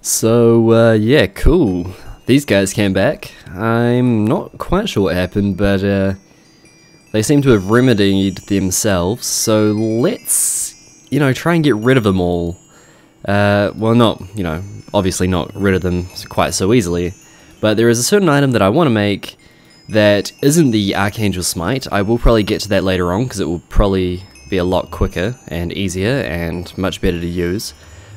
Yeah, cool. These guys came back. I'm not quite sure what happened, but they seem to have remedied themselves, so let's, try and get rid of them all. Well, not, obviously not rid of them quite so easily, but there is a certain item that I want to make that isn't the Archangel Smite. I will probably get to that later on, because it will probably be a lot quicker and easier and much better to use.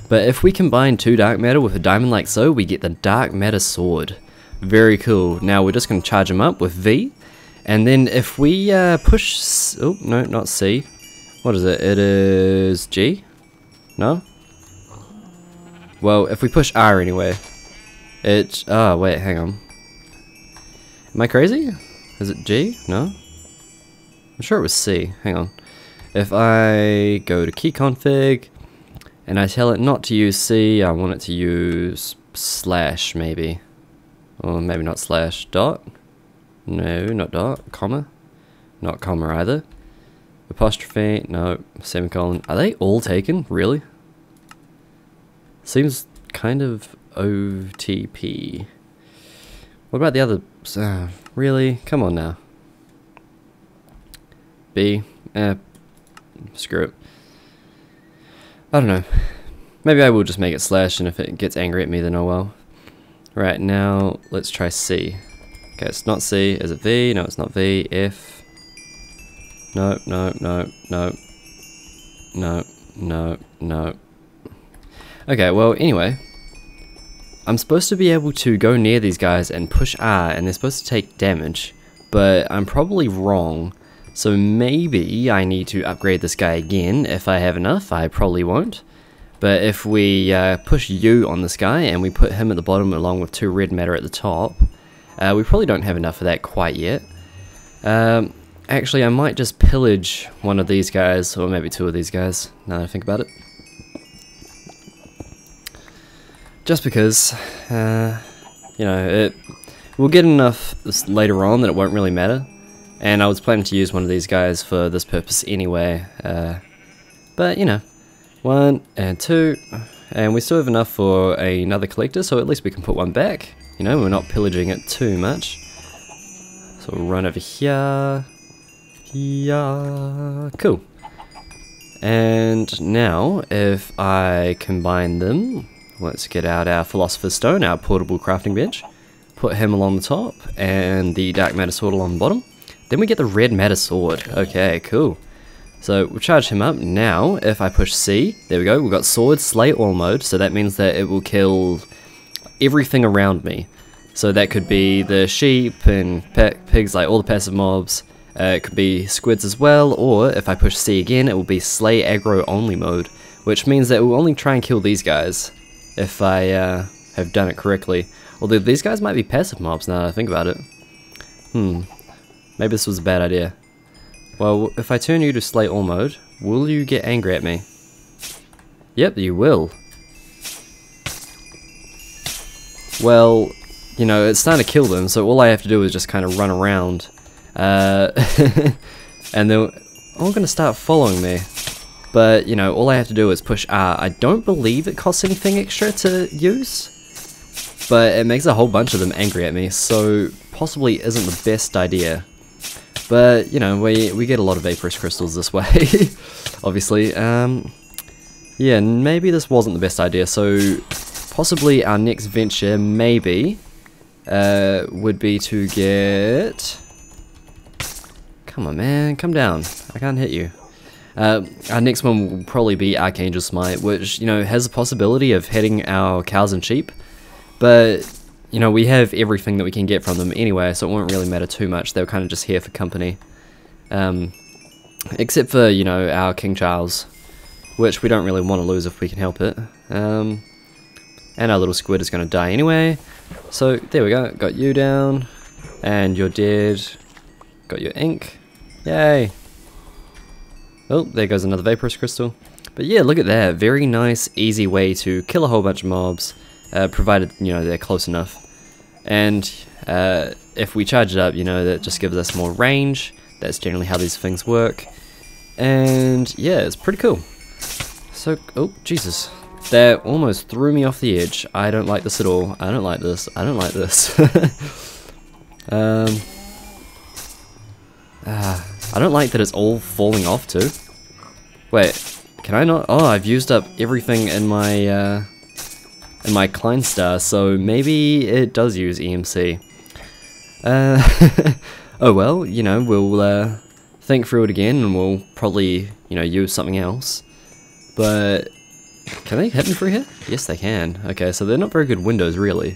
But if we combine 2 dark matter with a diamond like so, we get the dark matter sword. Very cool. Now we're just going to charge them up with V, and then if we push... Oh, no, not C. What is it? It is G? No? Well, if we push R anyway, it... Oh, wait, hang on. Am I crazy? Is it G? No? I'm sure it was C. Hang on. If I go to key config, and I tell it not to use C, I want it to use slash maybe. Or maybe not slash, dot. No, not dot, comma. Not comma either. Apostrophe, no, semicolon. Are they all taken? Really? Seems kind of OTP. What about the other? Really? Come on now. B. Screw it. I don't know. Maybe I will just make it slash, and if it gets angry at me, then oh well. Right, now let's try C. Okay, it's not C. Is it V? No, it's not V. F. No, no, no, no. No, no, no. Okay, well, anyway. I'm supposed to be able to go near these guys and push R, and they're supposed to take damage. But I'm probably wrong. So maybe I need to upgrade this guy again. If I have enough, I probably won't. But if we push U on this guy and we put him at the bottom along with 2 red matter at the top, we probably don't have enough of that quite yet. Actually, I might just pillage one of these guys, or maybe 2 of these guys, now that I think about it. Just because, we'll get enough later on that it won't really matter. And I was planning to use one of these guys for this purpose anyway, but 1 and 2, and we still have enough for another collector, so at least we can put one back. We're not pillaging it too much. So we'll run over here, cool. And now, if I combine them, let's get out our Philosopher's Stone, our portable crafting bench, put him along the top, and the dark matter sword along the bottom. Then we get the red matter sword. Okay, cool. So we'll charge him up. Now, if I push C, there we go, we've got sword slay all mode, so that means that it will kill everything around me. So that could be the sheep and pigs, like all the passive mobs. It could be squids as well, or if I push C again, it will be slay aggro only mode, which means that it will only try and kill these guys if I have done it correctly. Although these guys might be passive mobs now that I think about it. Maybe this was a bad idea. Well, if I turn you to slay all mode, will you get angry at me? Yep, you will. Well, it's starting to kill them, so all I have to do is just kind of run around. And they're all going to start following me. But, all I have to do is push R. I don't believe it costs anything extra to use, but it makes a whole bunch of them angry at me, so possibly isn't the best idea. But, we get a lot of vaporous crystals this way, obviously. Yeah, maybe this wasn't the best idea, so possibly our next venture, maybe, would be to get... Come on, man, come down. I can't hit you. Our next one will probably be Archangel Smite, which, has the possibility of hitting our cows and sheep, but... we have everything that we can get from them anyway, so it won't really matter too much. They're kind of just here for company. Except for, our King Charles, which we don't really want to lose if we can help it. And our little squid is going to die anyway. So, there we go. Got you down. And you're dead. Got your ink. Yay. Oh, there goes another vaporous crystal. But yeah, look at that. Very nice, easy way to kill a whole bunch of mobs. Provided, they're close enough. And if we charge it up, that just gives us more range. That's generally how these things work. And yeah, it's pretty cool. So, oh, Jesus. That almost threw me off the edge. I don't like this at all. I don't like this. I don't like this. I don't like that it's all falling off too. Wait, can I not? Oh, I've used up everything in my Kleinstar, so maybe it does use EMC. Oh well, you know, we'll think through it again and we'll probably, you know, use something else. But can they hit me through here? Yes, they can. Okay, so they're not very good windows, really.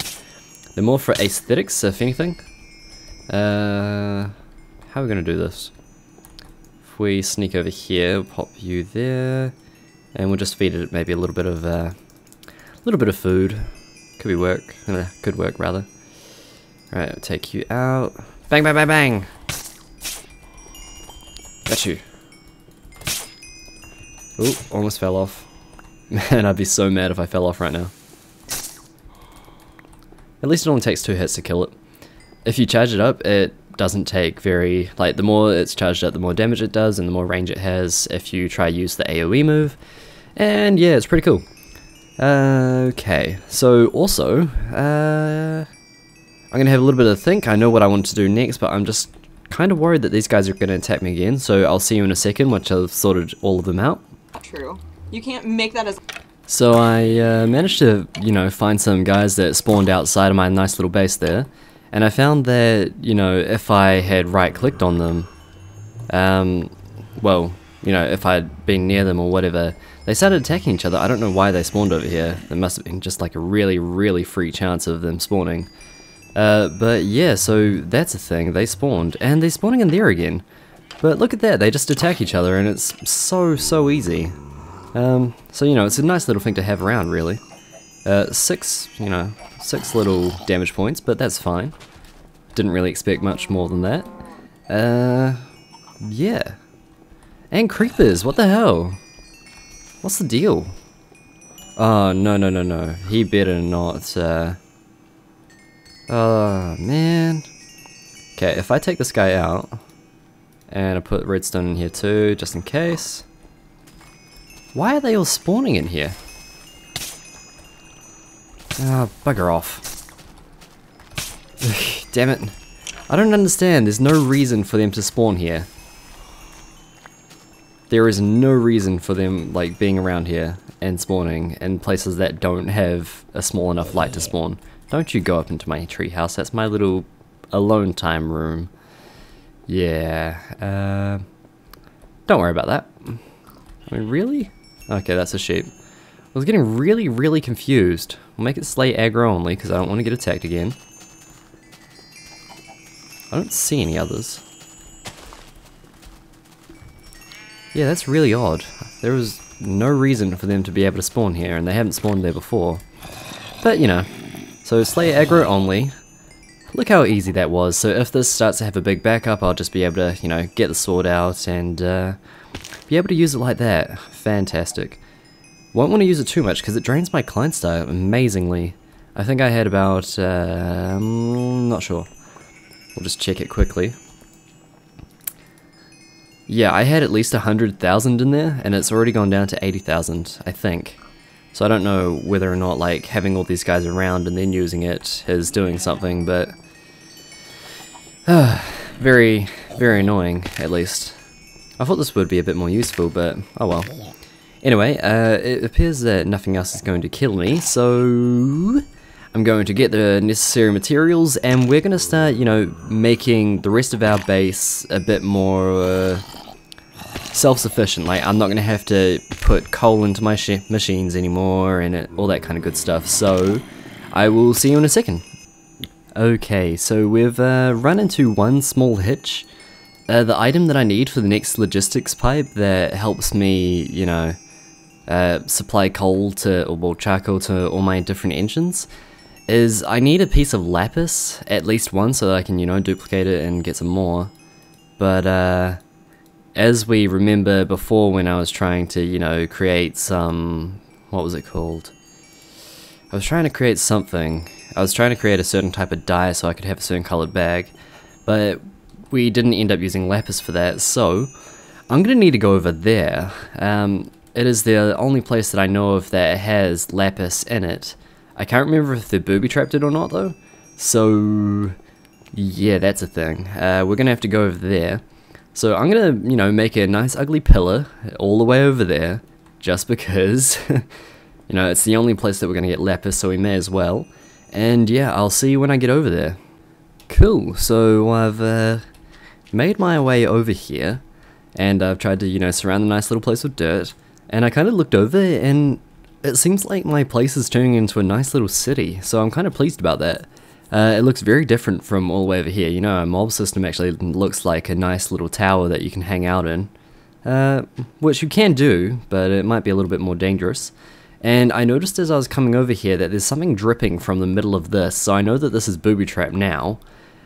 They're more for aesthetics, if anything. How are we gonna do this? If we sneak over here, we'll pop you there, and we'll just feed it maybe a little bit of food. Could work, rather. Right, I'll take you out. Bang, bang, bang, bang! Got you. Oh, almost fell off. Man, I'd be so mad if I fell off right now. At least it only takes 2 hits to kill it. If you charge it up, it doesn't take very... Like, the more it's charged up, the more damage it does, and the more range it has if you try to use the AoE move. And yeah, it's pretty cool. Okay, so also, I'm gonna have a little bit of a think. I know what I want to do next, but I'm just kind of worried that these guys are gonna attack me again, so I'll see you in a second once I've sorted all of them out. True. You can't make that as... So I managed to, you know, find some guys that spawned outside of my nice little base there, and I found that, you know, if I had right-clicked on them, well, you know, if I'd been near them or whatever, they started attacking each other. I don't know why they spawned over here. There must have been just like a really, really free chance of them spawning. But yeah, so that's a thing. They spawned, and they're spawning in there again. But look at that, they just attack each other, and it's so easy. So, you know, it's a nice little thing to have around, really. 6 little damage points, but that's fine. Didn't really expect much more than that. Yeah. And creepers, what the hell? What's the deal? Oh, no. He better not, oh, man. Okay, if I take this guy out, and I put redstone in here too, just in case. Why are they all spawning in here? Ah, bugger off. Ugh, damn it. I don't understand, there's no reason for them to spawn here. There is no reason for them, like, being around here and spawning in places that don't have a small enough light to spawn. Don't you go up into my treehouse, that's my little alone time room. Yeah, don't worry about that. I mean, really? Okay, that's a sheep. I was getting really confused. We'll make it slay aggro only, because I don't want to get attacked again. I don't see any others. Yeah, that's really odd. There was no reason for them to be able to spawn here, and they haven't spawned there before. But, you know. So, slay aggro only. Look how easy that was. So if this starts to have a big backup, I'll just be able to, you know, get the sword out and be able to use it like that. Fantastic. Won't want to use it too much because it drains my Kleinstar amazingly. I think I had about, not sure. We'll just check it quickly. Yeah, I had at least 100,000 in there, and it's already gone down to 80,000, I think. So I don't know whether or not, like, having all these guys around and then using it is doing something, but... very annoying, at least. I thought this would be a bit more useful, but oh well. Anyway, it appears that nothing else is going to kill me, so... I'm going to get the necessary materials, and we're going to start, you know, making the rest of our base a bit more self-sufficient. Like, I'm not going to have to put coal into my machines anymore and all that kind of good stuff. So, I will see you in a second. Okay, so we've run into one small hitch. The item that I need for the next logistics pipe that helps me, you know, supply coal to, or well, charcoal to all my different engines is I need a piece of lapis, at least one, so that I can, you know, duplicate it and get some more. But, as we remember before when I was trying to, you know, create some... what was it called? I was trying to create something. I was trying to create a certain type of dye so I could have a certain colored bag. But we didn't end up using lapis for that, so I'm gonna need to go over there. it is the only place that I know of that has lapis in it. I can't remember if the booby trapped it or not though. So yeah, that's a thing. We're gonna have to go over there. So I'm gonna, you know, make a nice ugly pillar all the way over there, just because, you know, it's the only place that we're gonna get lapis, so we may as well. And yeah, I'll see you when I get over there. Cool, so I've made my way over here, and I've tried to, you know, surround the nice little place with dirt, and I kind of looked over, and it seems like my place is turning into a nice little city, so I'm kind of pleased about that. It looks very different from all the way over here. You know, our mob system actually looks like a nice little tower that you can hang out in, which you can do, but it might be a little bit more dangerous. And I noticed as I was coming over here that there's something dripping from the middle of this, so I know that this is booby trap now.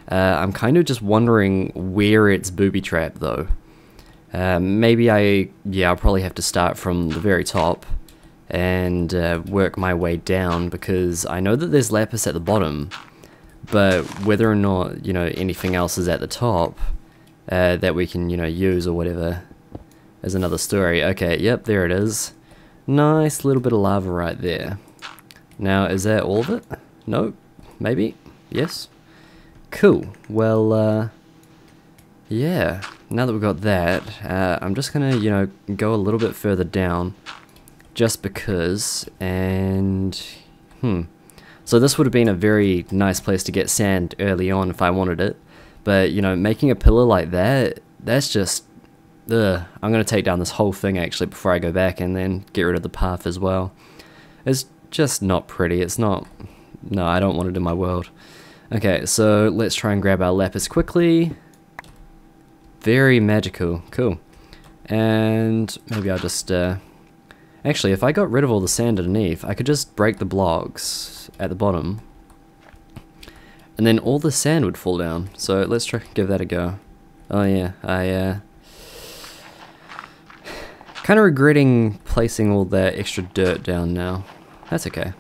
I'm kind of just wondering where it's booby trapped though. Maybe I'll probably have to start from the very top and work my way down, because I know that there's lapis at the bottom, but whether or not, you know, anything else is at the top that we can, you know, use or whatever is another story. Okay, yep, there it is. Nice little bit of lava right there. Now, is that all of it? No? Maybe? Yes? Cool. Well, yeah, now that we've got that, I'm just gonna, you know, go a little bit further down, just because, and, so this would have been a very nice place to get sand early on if I wanted it, but, you know, making a pillar like that, that's just, ugh. I'm going to take down this whole thing actually before I go back and then get rid of the path as well. It's just not pretty, it's not, no, I don't want it in my world. Okay, so let's try and grab our lapis quickly. Very magical, cool. And maybe I'll just, actually, if I got rid of all the sand underneath, I could just break the blocks at the bottom, and then all the sand would fall down. So let's try give that a go. Oh yeah, I kind of regretting placing all that extra dirt down now. That's okay.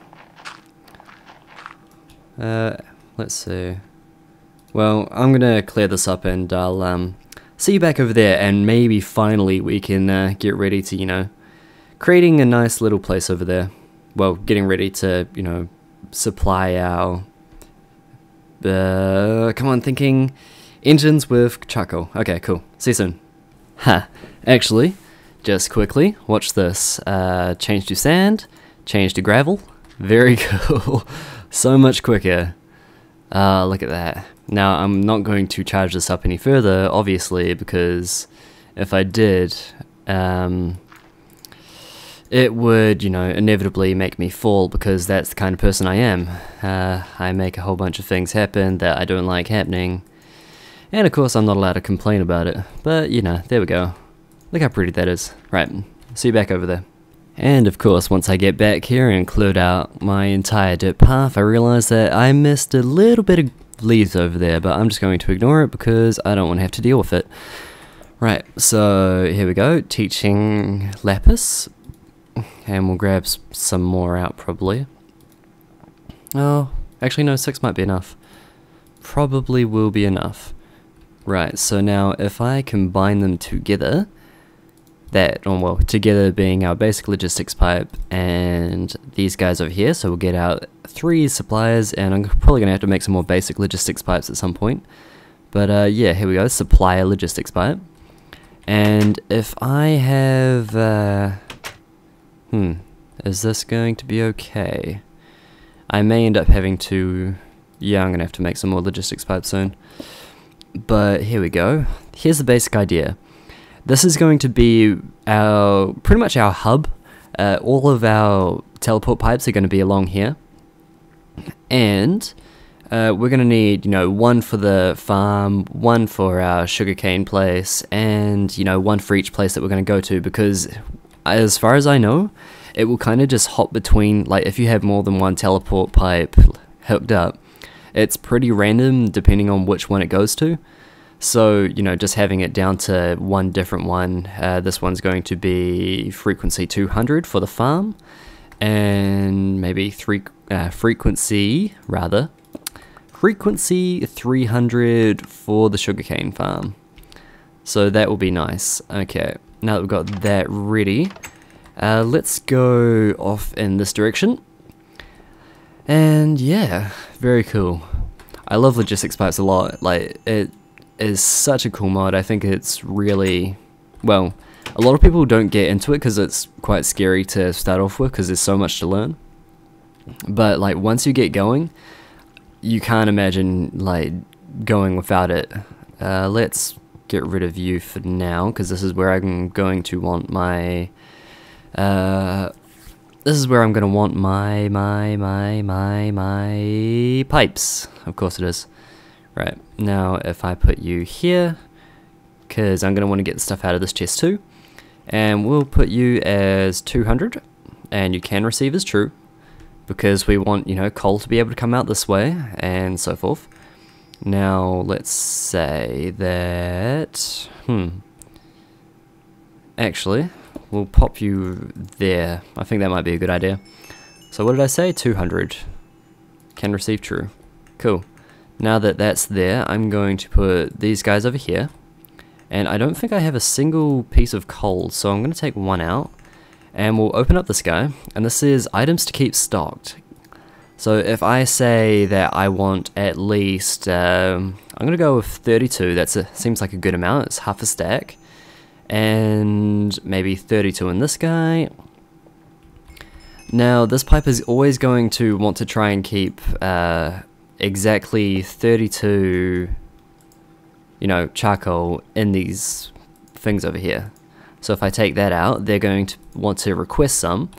Let's see. Well, I'm gonna clear this up, and I'll see you back over there, and maybe finally we can get ready to, you know, creating a nice little place over there. Well, getting ready to, you know, supply our, come on, thinking, engines with charcoal. Okay, cool. See you soon. Ha, actually, just quickly, watch this. Change to sand, change to gravel. Very cool. So much quicker. Look at that. Now, I'm not going to charge this up any further, obviously, because if I did, it would, you know, inevitably make me fall, because that's the kind of person I am. I make a whole bunch of things happen that I don't like happening, and of course I'm not allowed to complain about it, but you know, there we go. Look how pretty that is. Right, see you back over there. And of course, once I get back here and cleared out my entire dirt path, I realize that I missed a little bit of leaves over there, but I'm just going to ignore it because I don't want to have to deal with it. Right, so here we go, teaching lapis. And we'll grab some more out, probably. Oh, actually no, 6 might be enough. Probably will be enough. Right, so now if I combine them together, together being our basic logistics pipe and these guys over here, so we'll get out 3 suppliers, and I'm probably going to have to make some more basic logistics pipes at some point. But yeah, here we go, supplier logistics pipe. And if I have... is this going to be okay? I may end up having to... Yeah, I'm going to have to make some more logistics pipes soon. But here we go. Here's the basic idea. This is going to be pretty much our hub. All of our teleport pipes are going to be along here. And we're going to need, you know, 1 for the farm, 1 for our sugarcane place, and, you know, 1 for each place that we're going to go to, because as far as I know, it will kind of just hop between, like, if you have more than 1 teleport pipe hooked up, it's pretty random depending on which one it goes to. So, you know, just having it down to 1 different one, this one's going to be frequency 200 for the farm, and maybe frequency 300 for the sugarcane farm. So that will be nice. Okay, now that we've got that ready, Let's go off in this direction. And yeah, very cool. I love logistics pipes a lot. Like, it is such a cool mod. I think it's really, well, a lot of people don't get into it because it's quite scary to start off with because there's so much to learn. But like once you get going, you can't imagine like going without it. Let's get rid of you for now because this is where I'm going to want my my pipes. Of course it is. Right, now if I put you here, because I'm going to want to get the stuff out of this chest too, and we'll put you as 200, and you can receive as true, because we want, you know, coal to be able to come out this way, and so forth. Now, let's say that, actually, we'll pop you there. I think that might be a good idea. So what did I say? 200. Can receive true. Cool. Now that that's there, I'm going to put these guys over here. And I don't think I have a single piece of coal, so I'm going to take one out. And we'll open up this guy. And this is items to keep stocked. So if I say that I want at least, I'm going to go with 32. Seems like a good amount. It's half a stack. And maybe 32 in this guy. Now this pipe is always going to want to try and keep exactly 32, you know, charcoal in these things over here. So if I take that out, they're going to want to request some,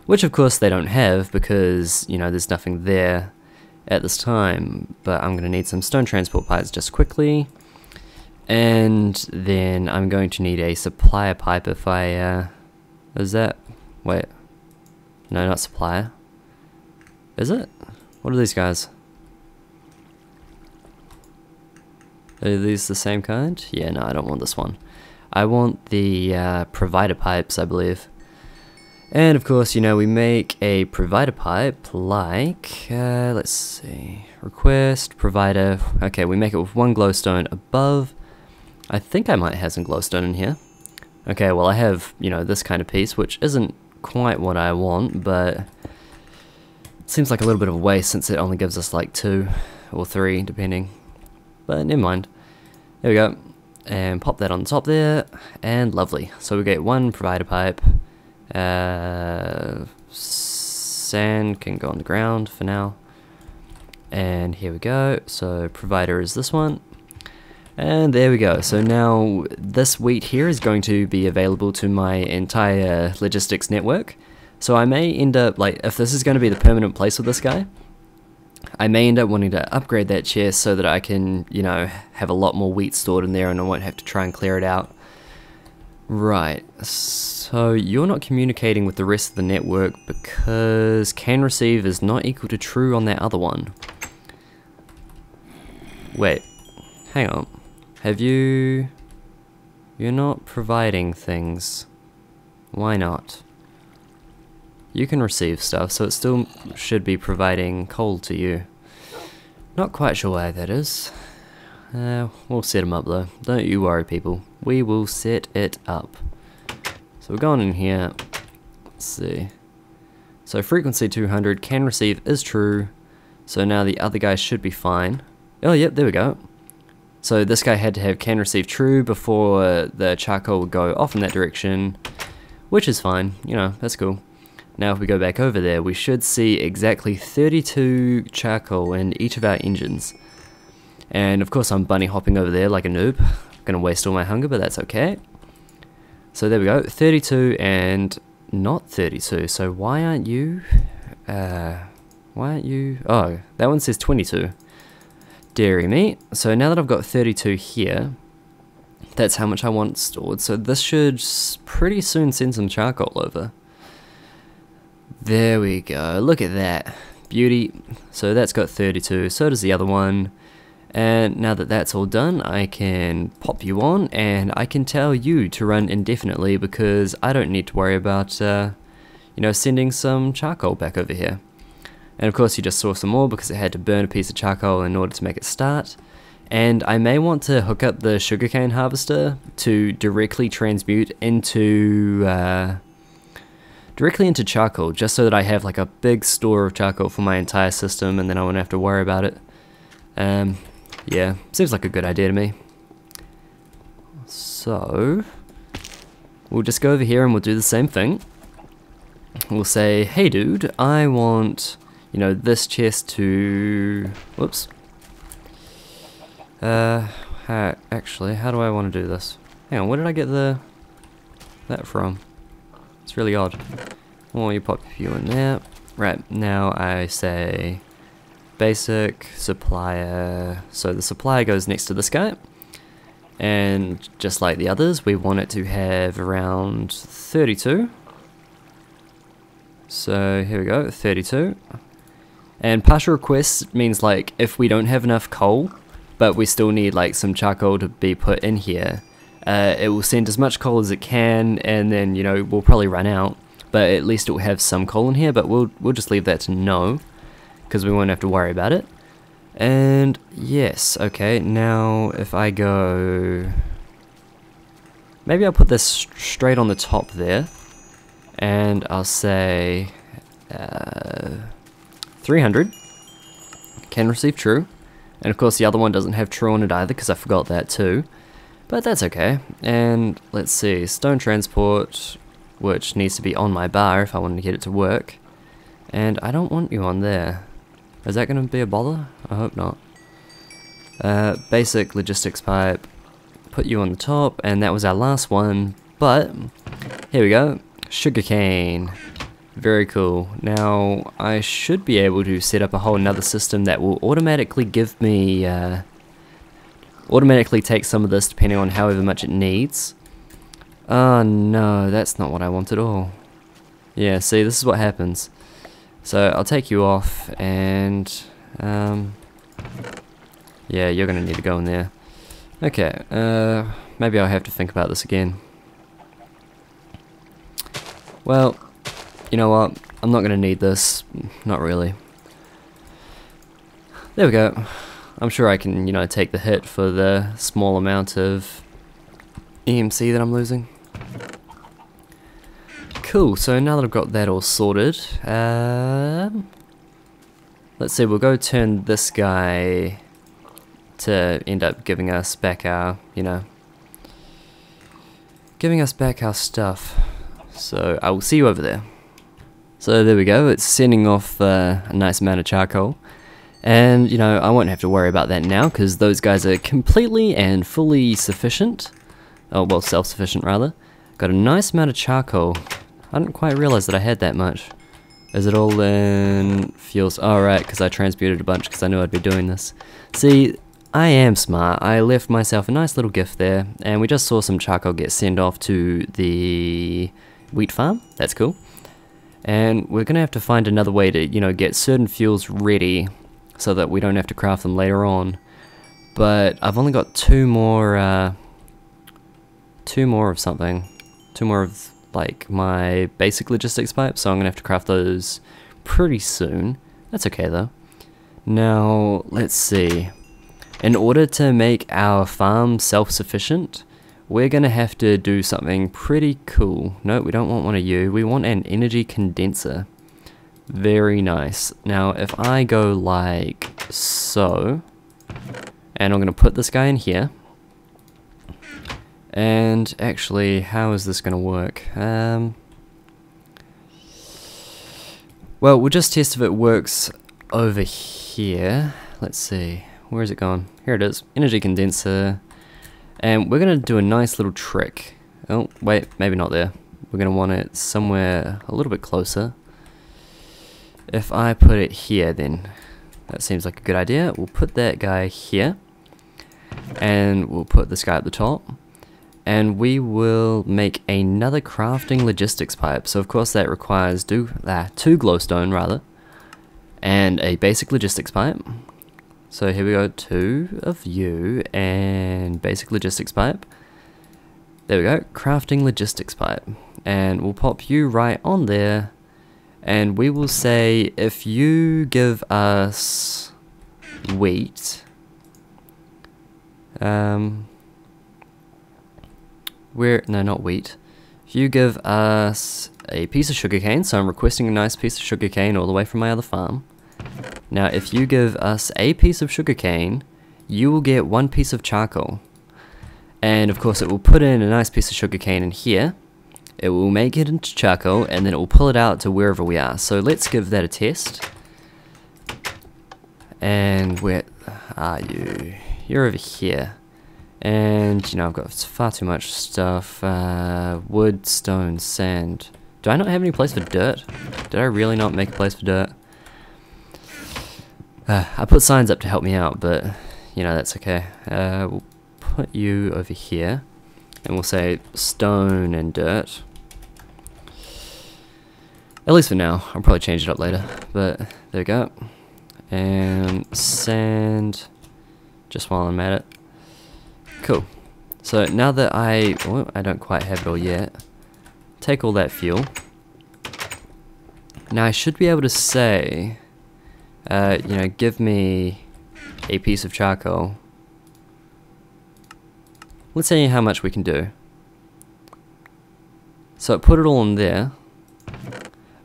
which of course they don't have because, you know, there's nothing there at this time. But I'm going to need some stone transport pipes just quickly. And then I'm going to need a supplier pipe if I, is that, wait, no, not supplier, is it? What are these guys? Are these the same kind? Yeah, no, I don't want this one. I want the provider pipes, I believe. And of course, you know, we make a provider pipe like, let's see, request, provider, okay, we make it with one glowstone above. I think I might have some glowstone in here. Okay, well I have, you know, this kind of piece, which isn't quite what I want, but it seems like a little bit of a waste since it only gives us like 2 or 3, depending. But never mind. There we go. And pop that on top there, and lovely. So we get one provider pipe. Sand can go on the ground for now. And here we go. So provider is this one. And there we go. So now this wheat here is going to be available to my entire logistics network. So I may end up, like, if this is going to be the permanent place with this guy, I may end up wanting to upgrade that chest so that I can, you know, have a lot more wheat stored in there and I won't have to try and clear it out. Right, so you're not communicating with the rest of the network because can receive is not equal to true on that other one. Wait, hang on. Have you... You're not providing things. Why not? You can receive stuff, so it still should be providing coal to you. Not quite sure why that is. We'll set them up though. Don't you worry, people. We will set it up. So we're going in here. Let's see. So frequency 200, can receive is true. So now the other guy should be fine. Oh, yep, there we go. So this guy had to have can receive true before the charcoal would go off in that direction, which is fine. You know, that's cool. Now if we go back over there, we should see exactly 32 charcoal in each of our engines. And of course I'm bunny hopping over there like a noob. I'm gonna waste all my hunger, but that's okay. So there we go, 32 and not 32. So why aren't you, oh, that one says 22. Dairy me. So now that I've got 32 here, that's how much I want stored. So this should pretty soon send some charcoal over. There we go, look at that, beauty. So that's got 32, so does the other one. And now that that's all done, I can pop you on and I can tell you to run indefinitely because I don't need to worry about, you know, sending some charcoal back over here. And of course you just saw some more because it had to burn a piece of charcoal in order to make it start. And I may want to hook up the sugarcane harvester to directly transmute into, directly into charcoal, just so that I have like a big store of charcoal for my entire system, and then I won't have to worry about it. Yeah, seems like a good idea to me. So we'll just go over here and we'll do the same thing. We'll say, hey dude, I want, you know, this chest to, whoops. Actually, how do I want to do this? Hang on, where did I get that from? It's really odd. Oh, you pop you in there. Right, now I say basic supplier. So the supplier goes next to this guy. And just like the others, we want it to have around 32. So here we go, 32. And partial requests means like if we don't have enough coal, but we still need like some charcoal to be put in here, it will send as much coal as it can, and then, you know, we'll probably run out, but at least it will have some coal in here. But we'll just leave that to no, because we won't have to worry about it. And yes, okay, now if I go, maybe I'll put this straight on the top there, and I'll say 300 can receive true. And of course the other one doesn't have true on it either, because I forgot that too. But that's okay. And let's see, stone transport, which needs to be on my bar if I want to get it to work. And I don't want you on there. Is that going to be a bother? I hope not. Basic logistics pipe, put you on the top, and that was our last one. But here we go, sugarcane. Very cool. Now I should be able to set up a whole another system that will automatically give me automatically take some of this depending on however much it needs. Oh no, that's not what I want at all. Yeah, see, this is what happens. So I'll take you off, and yeah, you're gonna need to go in there. Okay, maybe I'll have to think about this again. Well, you know what, I'm not gonna need this, not really. There we go. I'm sure I can, you know, take the hit for the small amount of EMC that I'm losing. Cool, so now that I've got that all sorted, let's see, we'll go turn this guy to end up giving us back our, you know, giving us back our stuff. So I will see you over there. So there we go, it's sending off a nice amount of charcoal. And, you know, I won't have to worry about that now, because those guys are completely and fully sufficient. Oh, well, self-sufficient, rather. Got a nice amount of charcoal. I didn't quite realize that I had that much. Is it all in fuels? Oh, right, because I transmuted a bunch, because I knew I'd be doing this. See, I am smart. I left myself a nice little gift there, and we just saw some charcoal get sent off to the wheat farm. That's cool. And we're going to have to find another way to, you know, get certain fuels ready, so that we don't have to craft them later on. But I've only got two more of something. Two more of, like, my basic logistics pipe, so I'm gonna have to craft those pretty soon. That's okay though. Now, let's see. In order to make our farm self-sufficient, we're gonna have to do something pretty cool. No, we don't want one of you. We want an energy condenser. Very nice. Now, if I go like so, and I'm going to put this guy in here, and actually, how is this going to work? Well, we'll just test if it works over here. Let's see, where is it gone? Here it is, energy condenser, and we're going to do a nice little trick. Oh, wait, maybe not there. We're going to want it somewhere a little bit closer. If I put it here, then that seems like a good idea. We'll put that guy here, and we'll put this guy at the top, and we will make another crafting logistics pipe. So of course that requires two glowstone rather, and a basic logistics pipe. So here we go, 2 of you, and basic logistics pipe. There we go, crafting logistics pipe, and we'll pop you right on there. And we will say, if you give us wheat, no, not wheat. if you give us a piece of sugarcane, so I'm requesting a nice piece of sugarcane all the way from my other farm. Now, if you give us a piece of sugarcane, you will get 1 piece of charcoal. And of course, it will put in a nice piece of sugarcane in here. It will make it into charcoal, and then it will pull it out to wherever we are. So let's give that a test. And where are you? You're over here. And, you know, I've got far too much stuff. Wood, stone, sand. Do I not have any place for dirt? Did I really not make a place for dirt? I put signs up to help me out, but, you know, that's okay. We'll put you over here. And we'll say stone and dirt. At least for now. I'll probably change it up later. But, there we go. And sand. Just while I'm at it. Cool. So now that I don't quite have it all yet, take all that fuel. Now I should be able to say, you know, give me a piece of charcoal. Let's see how much we can do. So put it all in there.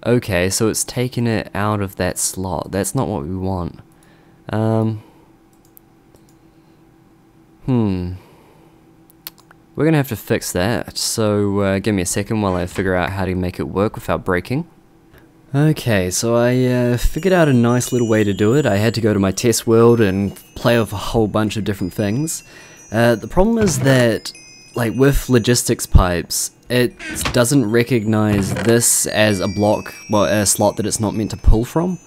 Okay, so it's taking it out of that slot. That's not what we want. We're gonna have to fix that, so give me a second while I figure out how to make it work without breaking. Okay, so I figured out a nice little way to do it. I had to go to my test world and play with a whole bunch of different things. The problem is that, like with logistics pipes, it doesn't recognize this as a block, well, a slot that it's not meant to pull from.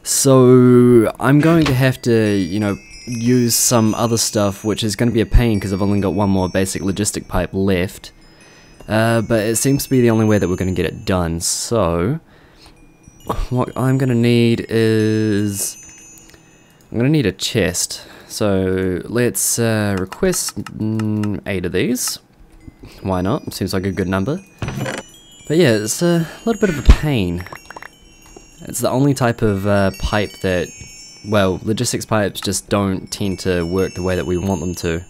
So I'm going to have to, you know, use some other stuff, which is going to be a pain because I've only got one more basic logistic pipe left. But it seems to be the only way that we're going to get it done. So what I'm going to need is I'm going to need a chest. So let's request 8 of these. Why not? Seems like a good number. But yeah, it's a little bit of a pain. It's the only type of pipe that, well, logistics pipes just don't tend to work the way that we want them to,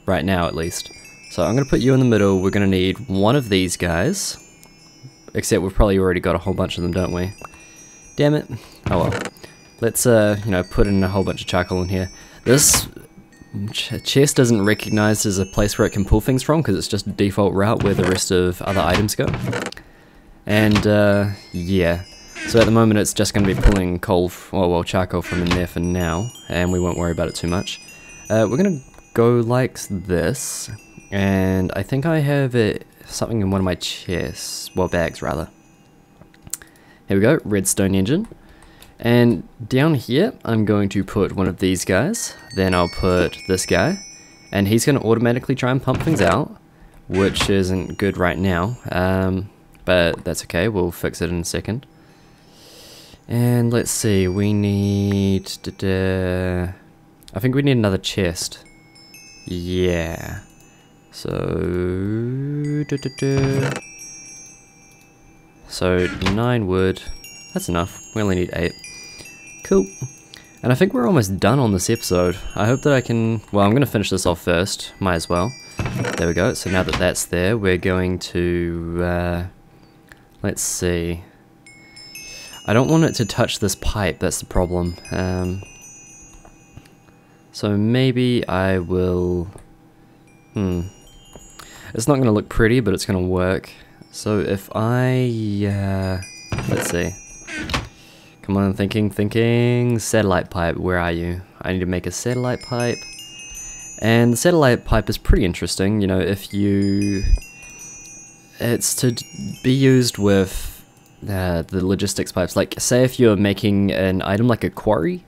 right now at least. So I'm going to put you in the middle. We're going to need 1 of these guys, except we've probably already got a whole bunch of them, don't we? Damn it. Oh well. Let's, you know, put in a whole bunch of charcoal in here. This chest isn't recognized as a place where it can pull things from, because it's just a default route where the rest of other items go. And, yeah. So at the moment it's just going to be pulling charcoal from in there for now, and we won't worry about it too much. We're going to go like this, and I think I have something in one of my chests, well, bags rather. Here we go, redstone engine. And down here I'm going to put one of these guys, then I'll put this guy, and he's going to automatically try and pump things out, which isn't good right now, but that's okay, we'll fix it in a second. And let's see, we need... I think we need another chest. Yeah. So... So, 9 wood. That's enough. We only need 8. Cool. And I think we're almost done on this episode. I hope that I can... Well, I'm going to finish this off first. Might as well. There we go. So now that that's there, we're going to... let's see... I don't want it to touch this pipe, that's the problem. So maybe I will... It's not going to look pretty, but it's going to work. So if I... let's see. Come on, thinking. Satellite pipe, where are you? I need to make a satellite pipe. And the satellite pipe is pretty interesting, you know, if you... It's to be used with... the logistics pipes. Like, say if you're making an item like a quarry.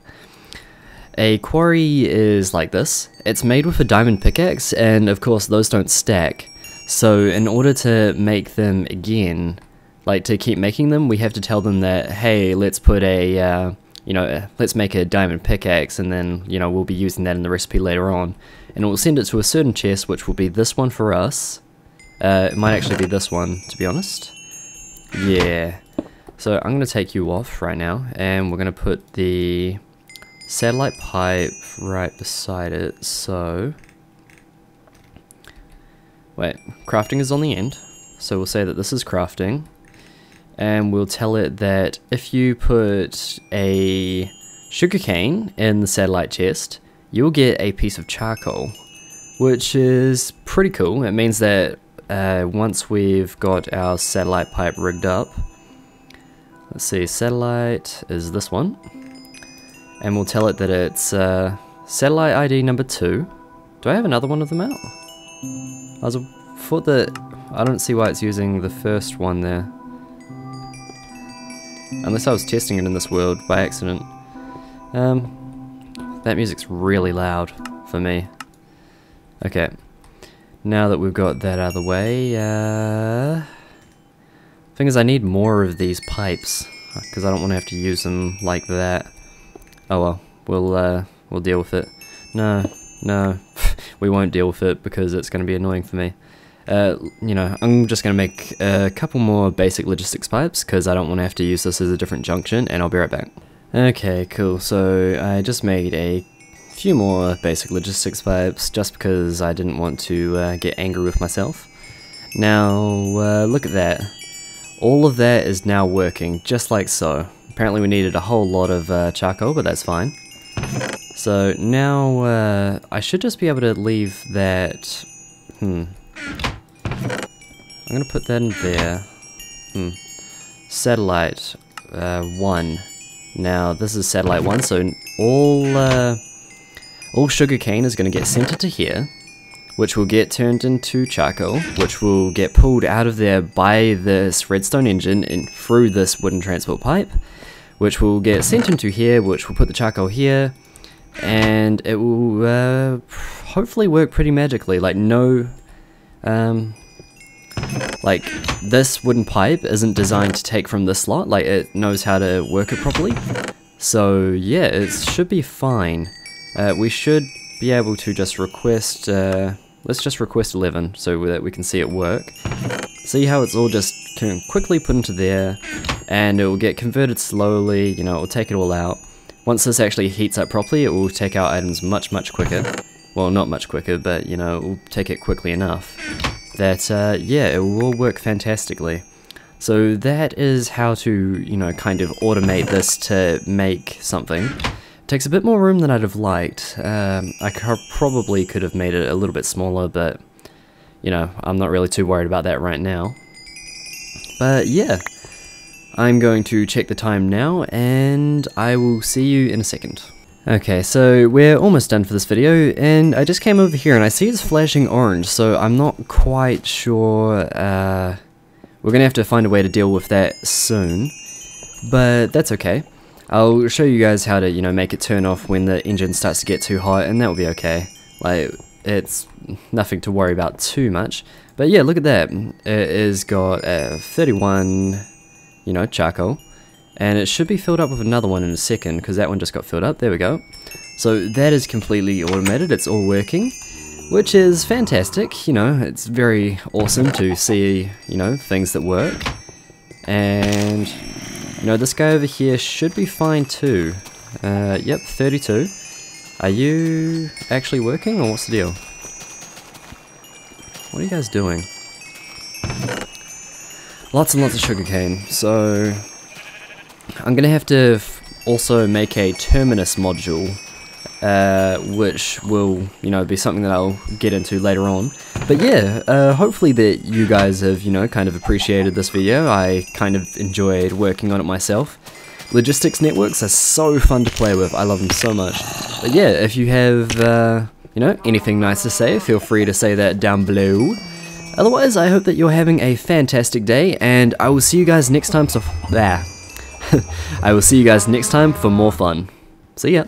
A quarry is like this. It's made with a diamond pickaxe, and of course those don't stack. So in order to make them again, like to keep making them, we have to tell them that, hey, let's put a, you know, let's make a diamond pickaxe, and then, you know, we'll be using that in the recipe later on. And it will send it to a certain chest, which will be this one for us. It might actually be this one, to be honest. Yeah. So I'm going to take you off right now, and we're going to put the satellite pipe right beside it, so... Wait, crafting is on the end, So we'll say that this is crafting, and we'll tell it that if you put a sugarcane in the satellite chest, you'll get a piece of charcoal, which is pretty cool. It means that once we've got our satellite pipe rigged up, let's see, satellite is this one, and we'll tell it that it's satellite ID number 2. Do I have another one of them out? I thought that, I don't see why it's using the first one there. Unless I was testing it in this world by accident. That music's really loud for me. Okay, now that we've got that out of the way, thing is I need more of these pipes, because I don't want to have to use them like that. Oh well, we'll deal with it. No, we won't deal with it because it's going to be annoying for me. You know, I'm just going to make a couple more basic logistics pipes because I don't want to have to use this as a different junction, and I'll be right back. Okay, cool, so I just made a few more basic logistics pipes just because I didn't want to get angry with myself. Now, look at that. All of that is now working, just like so. Apparently we needed a whole lot of charcoal, but that's fine. So now I should just be able to leave that... I'm gonna put that in there. Satellite 1. Now this is satellite 1, so all sugarcane is gonna get sent into here, which will get turned into charcoal, which will get pulled out of there by this redstone engine and through this wooden transport pipe, which will get sent into here, which will put the charcoal here, and it will hopefully work pretty magically. Like no, like this wooden pipe isn't designed to take from this slot, like it knows how to work it properly. So yeah, it should be fine. We should be able to just request, let's just request 11 so that we can see it work. See how it's all just quickly put into there, and it will get converted slowly, you know, it will take it all out. Once this actually heats up properly, it will take out items much quicker. Well, not much quicker, but you know, it will take it quickly enough that, yeah, it will work fantastically. So that is how to, you know, kind of automate this to make something. It takes a bit more room than I'd have liked. I probably could have made it a little bit smaller, but, you know, I'm not really too worried about that right now. But yeah, I'm going to check the time now, and I will see you in a second. Okay, so we're almost done for this video, and I just came over here and I see it's flashing orange, so I'm not quite sure. We're gonna have to find a way to deal with that soon, but that's okay. I'll show you guys how to, you know, make it turn off when the engine starts to get too hot, and that will be okay. Like, it's nothing to worry about too much. But yeah, look at that. It has got 31, you know, charcoal. And it should be filled up with another one in a second, because that one just got filled up. There we go. So that is completely automated. It's all working, which is fantastic. You know, it's very awesome to see, you know, things that work. And, you know, this guy over here should be fine too. Yep, 32. Are you actually working, or what's the deal? What are you guys doing? Lots and lots of sugarcane. So I'm gonna have to also make a terminus module, which will, you know, be something that I'll get into later on. But yeah, hopefully that you guys have, you know, kind of appreciated this video. I kind of enjoyed working on it myself. Logistics networks are so fun to play with. I love them so much. But yeah, if you have, you know, anything nice to say, feel free to say that down below. Otherwise, I hope that you're having a fantastic day, and I will see you guys next time. I will see you guys next time for more fun. See ya.